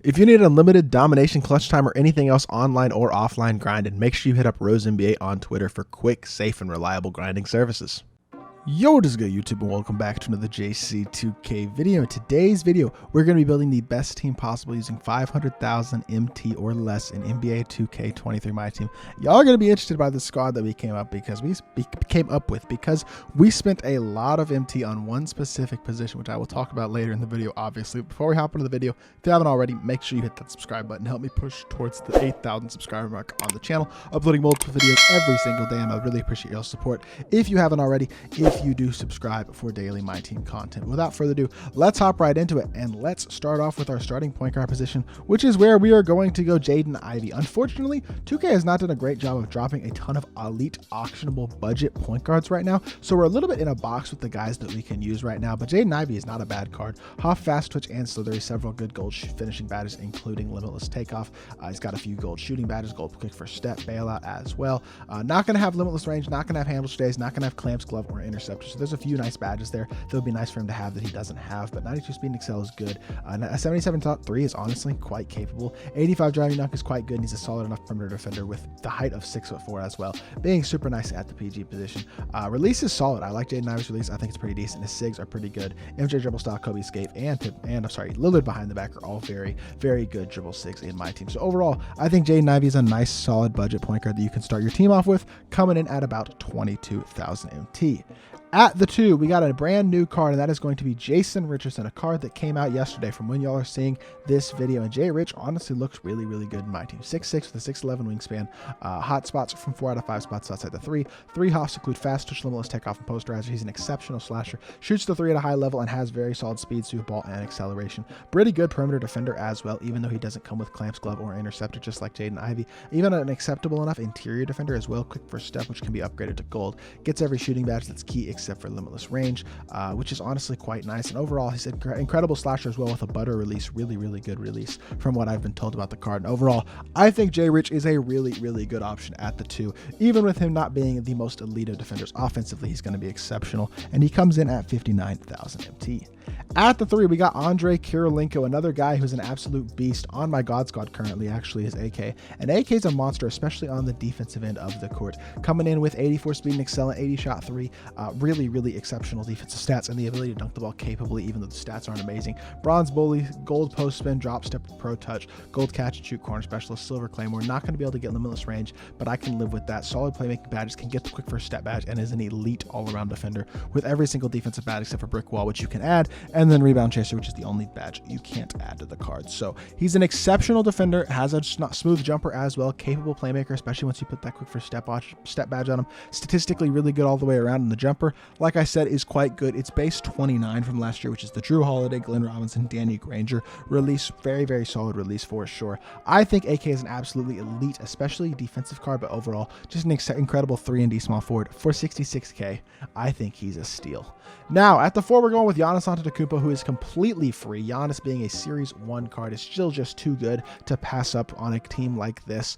If you need unlimited domination, clutch time, or anything else online or offline grinding, make sure you hit up RoseNBA on Twitter for quick, safe, and reliable grinding services. Yo, what is good, YouTube, and welcome back to another JC2K video. In today's video, we're going to be building the best team possible using 500,000 MT or less in NBA 2K23 MyTEAM. Y'all are going to be interested by the squad that we came up with because we spent a lot of MT on one specific position, which I will talk about later in the video, obviously. Before we hop into the video, if you haven't already, make sure you hit that subscribe button. Help me push towards the 8,000 subscriber mark on the channel. Uploading multiple videos every single day, and I really appreciate your support. If you haven't already, if you do subscribe for daily MyTEAM content. Without further ado, let's hop right into it, and let's start off with our starting point guard position, which is where we are going to go Jaden Ivey. Unfortunately, 2K has not done a great job of dropping a ton of elite auctionable budget point guards right now, so we're a little bit in a box with the guys that we can use right now, but Jaden Ivey is not a bad card. Half fast twitch and slithery, several good gold finishing badges, including limitless takeoff. He's got a few gold shooting badges, gold quick first step, bailout as well. Not going to have limitless range, not going to have handle stays, not going to have clamps, glove, or interceptor. So there's a few nice badges there that would be nice for him to have that he doesn't have, but 92 speed and excel is good. A 77 top 3 is honestly quite capable. 85 driving dunk is quite good, and he's a solid enough perimeter defender with the height of 6'4" as well, being super nice at the PG position. Release is solid. I like Jaden Ivey's release. I think it's pretty decent. His SIGs are pretty good. MJ dribble style, Kobe escape, and Lillard behind the back are all very, very good dribble SIGs in my team. So overall, I think Jaden Ivey is a nice, solid budget point guard that you can start your team off with, coming in at about 22,000 MT. At the 2, we got a brand new card, and that is going to be Jason Richardson, a card that came out yesterday from when y'all are seeing this video. And Jay Rich honestly looks really, really good in my team. 6'6" with a 6'11" wingspan. Hot spots from 4 out of 5 spots outside the 3. 3 hops include fast touch, limitless takeoff, and posterizer. He's an exceptional slasher. Shoots the 3 at a high level and has very solid speed, through ball, and acceleration. Pretty good perimeter defender as well, even though he doesn't come with clamps, glove, or interceptor, just like Jaden Ivey. Even an acceptable enough interior defender as well. Quick first step, which can be upgraded to gold. Gets every shooting badge that's key except for limitless range, which is honestly quite nice. And overall, he's an incredible slasher as well, with a butter release. Really, really good release from what I've been told about the card. And overall, I think Jay Rich is a really, really good option at the 2. Even with him not being the most elite of defenders, offensively, he's going to be exceptional. And he comes in at 59,000 MT. At the 3, we got Andre Kirilenko, another guy who's an absolute beast on my God Squad currently, actually, is AK. And AK is a monster, especially on the defensive end of the court. Coming in with 84 speed and excellent, 80 shot 3. Really, really exceptional defensive stats and the ability to dunk the ball capably, even though the stats aren't amazing. Bronze bully, gold post spin, drop step, pro touch, gold catch and shoot corner specialist, silver claymore. Not going to be able to get limitless range, but I can live with that. Solid playmaking badges, can get the quick first step badge, and is an elite all-around defender with every single defensive badge except for brick wall, which you can add, and then rebound chaser, which is the only badge you can't add to the card. So he's an exceptional defender, has a smooth jumper as well, capable playmaker, especially once you put that quick first step badge on him. Statistically really good all the way around, and the jumper, like I said, is quite good. It's base 29 from last year, which is the Drew Holiday, Glenn Robinson, Danny Granger release. Very, very solid release for sure. I think AK is an absolutely elite, especially defensive card, but overall just an incredible 3-and-D small forward for 66K. I think he's a steal. Now at the 4, we're going with Giannis Antetokounmpo, who is completely free. Giannis, being a Series 1 card, is still just too good to pass up on a team like this,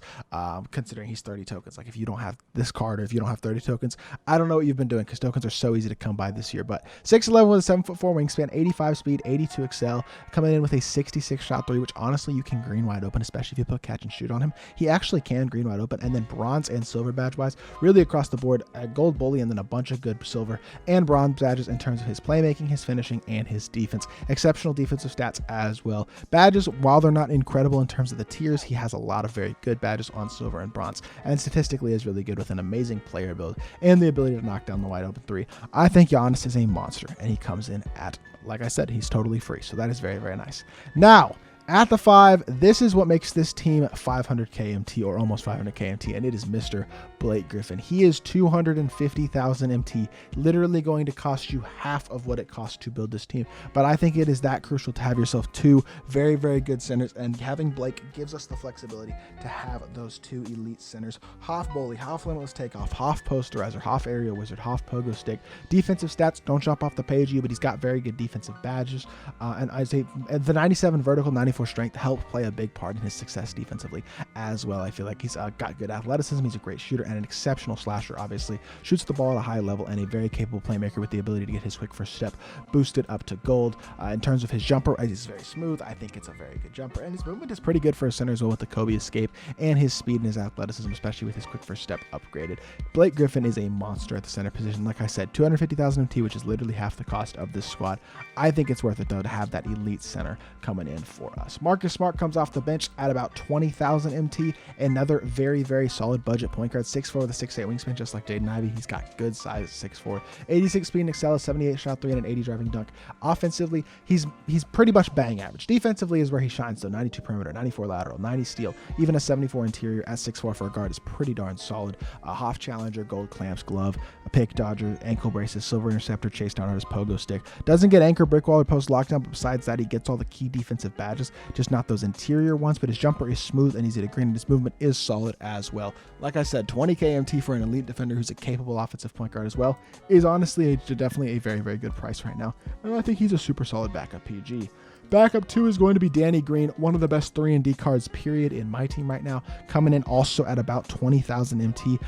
considering he's 30 tokens. Like, if you don't have this card, or if you don't have 30 tokens, I don't know what you've been doing, because tokens are so easy to come by this year. But 6'11" with a 7'4" wingspan, 85 speed, 82 excel, coming in with a 66 shot 3, which honestly you can green wide open, especially if you put catch and shoot on him. He actually can green wide open. And then bronze and silver badge wise, really across the board, a gold bully, and then a bunch of good silver and bronze badges in terms of his playmaking, his finishing, and his defense. Exceptional defensive stats as well. Badges, while they're not incredible in terms of the tiers, he has a lot of very good badges on silver and bronze, and statistically is really good with an amazing player build and the ability to knock down the wide open 3. I think Giannis is a monster, and he comes in at, like I said, he's totally free. So that is very, very nice. Now, at the 5, this is what makes this team 500K MT, or almost 500K MT, and it is Mr. Blake Griffin. He is 250,000 MT, literally going to cost you half of what it costs to build this team. But I think it is that crucial to have yourself 2 very, very good centers, and having Blake gives us the flexibility to have those 2 elite centers. Half bully, half limitless takeoff, half posterizer, half aerial wizard, half pogo stick. Defensive stats don't jump off the page at you, but he's got very good defensive badges. And I say the 97 vertical, 95 94 strength helped play a big part in his success defensively as well. I feel like he's got good athleticism. He's a great shooter and an exceptional slasher, obviously. Shoots the ball at a high level and a very capable playmaker with the ability to get his quick first step boosted up to gold. In terms of his jumper, he's very smooth. I think it's a very good jumper, and his movement is pretty good for a center as well with the Kobe escape, and his speed and his athleticism, especially with his quick first step upgraded. Blake Griffin is a monster at the center position. Like I said, 250,000 MT, which is literally half the cost of this squad. I think it's worth it, though, to have that elite center coming in for us. Marcus Smart comes off the bench at about 20,000 MT. Another very, very solid budget point guard. 6'4" with a 6'8" wingspan, just like Jaden Ivey. He's got good size, 6'4". 86 speed and excel, 78 shot 3, and an 80 driving dunk. Offensively, he's pretty much bang average. Defensively is where he shines, though. 92 perimeter, 94 lateral, 90 steal, even a 74 interior at 6'4" for a guard is pretty darn solid. A Hoff Challenger, gold clamps, glove, a pick dodger, ankle braces, silver interceptor, chase down on his pogo stick. Doesn't get anchor, brick wall, or post lockdown, but besides that, he gets all the key defensive badges, just not those interior ones. But his jumper is smooth and easy to green, and his movement is solid as well. Like I said, 20K MT for an elite defender who's a capable offensive point guard as well is honestly definitely a very, very good price right now. And I think he's a super solid backup PG. Backup 2 is going to be Danny Green, one of the best 3-and-D cards, period, in my team right now, coming in also at about 20,000 MT.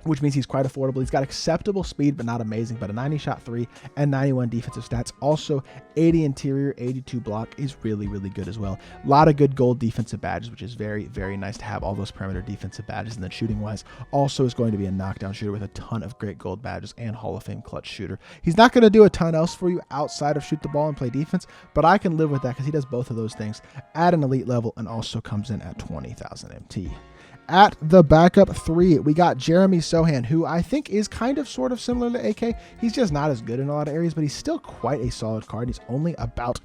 Which means he's quite affordable. He's got acceptable speed, but not amazing, but a 90 shot 3 and 91 defensive stats. Also 80 interior, 82 block is really, really good as well. A lot of good gold defensive badges, which is very, very nice to have all those perimeter defensive badges. And then shooting wise, also is going to be a knockdown shooter with a ton of great gold badges and Hall of Fame clutch shooter. He's not going to do a ton else for you outside of shoot the ball and play defense, but I can live with that because he does both of those things at an elite level and also comes in at 20,000 MT. At the backup 3, we got Jeremy Sohan, who I think is kind of sort of similar to AK. He's just not as good in a lot of areas, but he's still quite a solid card. He's only about,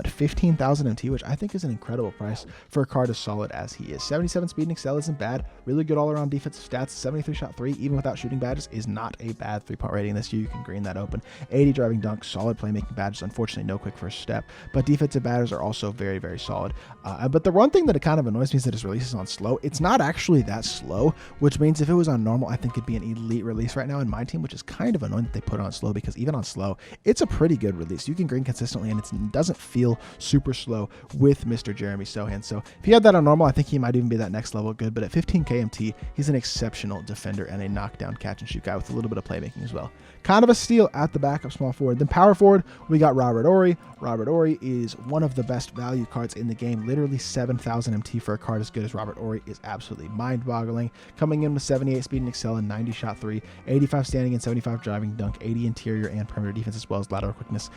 15,000 MT, which I think is an incredible price for a card as solid as he is. 77 speed and excel isn't bad. Really good all-around defensive stats. 73 shot 3, even without shooting badges, is not a bad 3-point rating this year. You can green that open. 80 driving dunk, solid playmaking badges. Unfortunately, no quick first step, but defensive badges are also very, very solid. But the one thing that it kind of annoys me is that his release is on slow. It's not actually that slow, which means if it was on normal, I think it'd be an elite release right now in my team, which is kind of annoying that they put it on slow, because even on slow, it's a pretty good release. You can green consistently, and it doesn't feel super slow with Mr. Jeremy Sohan. So if he had that on normal, I think he might even be that next level good, but at 15K MT, he's an exceptional defender and a knockdown catch and shoot guy with a little bit of playmaking as well. Kind of a steal at the backup small forward. Then power forward, we got Robert Horry. Robert Horry is one of the best value cards in the game. Literally 7,000 MT for a card as good as Robert Horry is absolutely mind-boggling. Coming in with 78 speed and excel and 90 shot 3, 85 standing and 75 driving dunk, 80 interior and perimeter defense, as well as lateral quickness,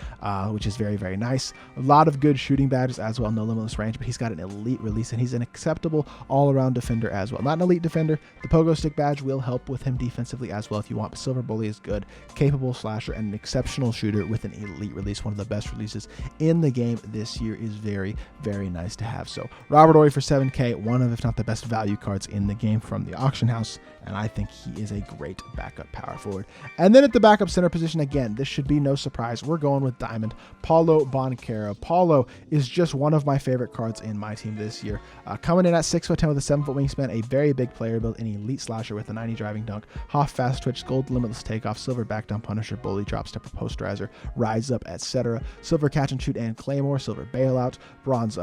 which is very, very nice. A lot of good shooting badges as well. No limitless range, but he's got an elite release, and he's an acceptable all-around defender as well. Not an elite defender. The pogo stick badge will help with him defensively as well if you want, but silver bully is good. Capable slasher and an exceptional shooter with an elite release. One of the best releases in the game this year is very, very nice to have. So Robert Horry for 7K, one of, if not the best value cards in the game from the auction house, and I think he is a great backup power forward. And then at the backup center position, again, this should be no surprise. We're going with Diamond, Paulo Banchero. Paulo is just one of my favorite cards in my team this year. Coming in at 6'10" with a 7-foot wingspan, a very big player build, an elite slasher with a 90 driving dunk, Hoff fast twitch, gold limitless takeoff, silver back down punisher, bully drop stepper, posterizer, rise up, etc. Silver catch and shoot and claymore, silver bailout, bronze,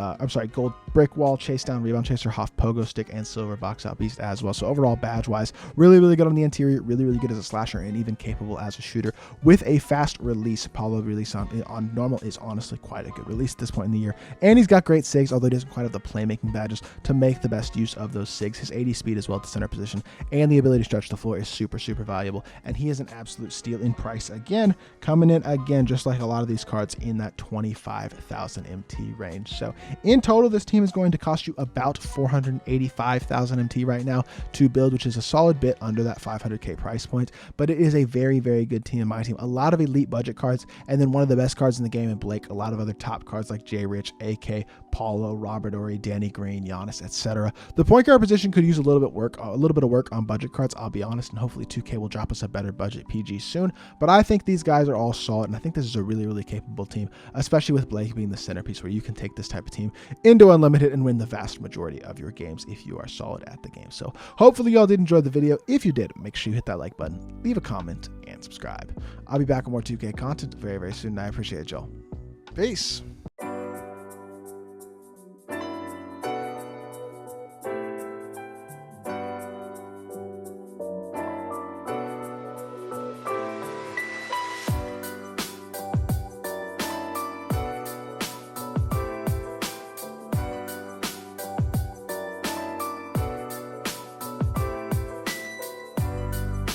gold brick wall, chase down, rebound chaser, Hoff pogo stick, and silver box out beast as well. So overall badge wise, really, really good on the interior, really, really good as a slasher, and even capable as a shooter with a fast release. Paulo release on normal is honestly quite a good release at this point in the year, and he's got great sigs, although he doesn't quite have the playmaking badges to make the best use of those sigs. His 80 speed as well at the center position and the ability to stretch the floor is super, super valuable, and he is an absolute steal in price. Again, coming in again, just like a lot of these cards, in that 25,000 MT range. So in total, this team is going to cost you about 485,000 MT right now to build, which is a solid bit under that 500K price point, but it is a very, very good team in my team. A lot of elite budget cards, and then one of the best cards in the game in Blake, a lot of other top cards like J Rich, AK, Paulo, Robert Horry, Danny Green, Giannis, etc. The point guard position could use a little bit of work on budget cards, I'll be honest, and hopefully 2K will drop us a better budget PG soon, but I think these guys are all solid, and I think this is a really, really capable team, especially with Blake being the centerpiece, where you can take this type of team into Unlimited and win the vast majority of your games if you are solid at the game. So hopefully y'all did enjoy the video. If you did, make sure you hit that like button, leave a comment, and subscribe. I'll be back with more 2K content very, very soon, and I appreciate y'all. Peace.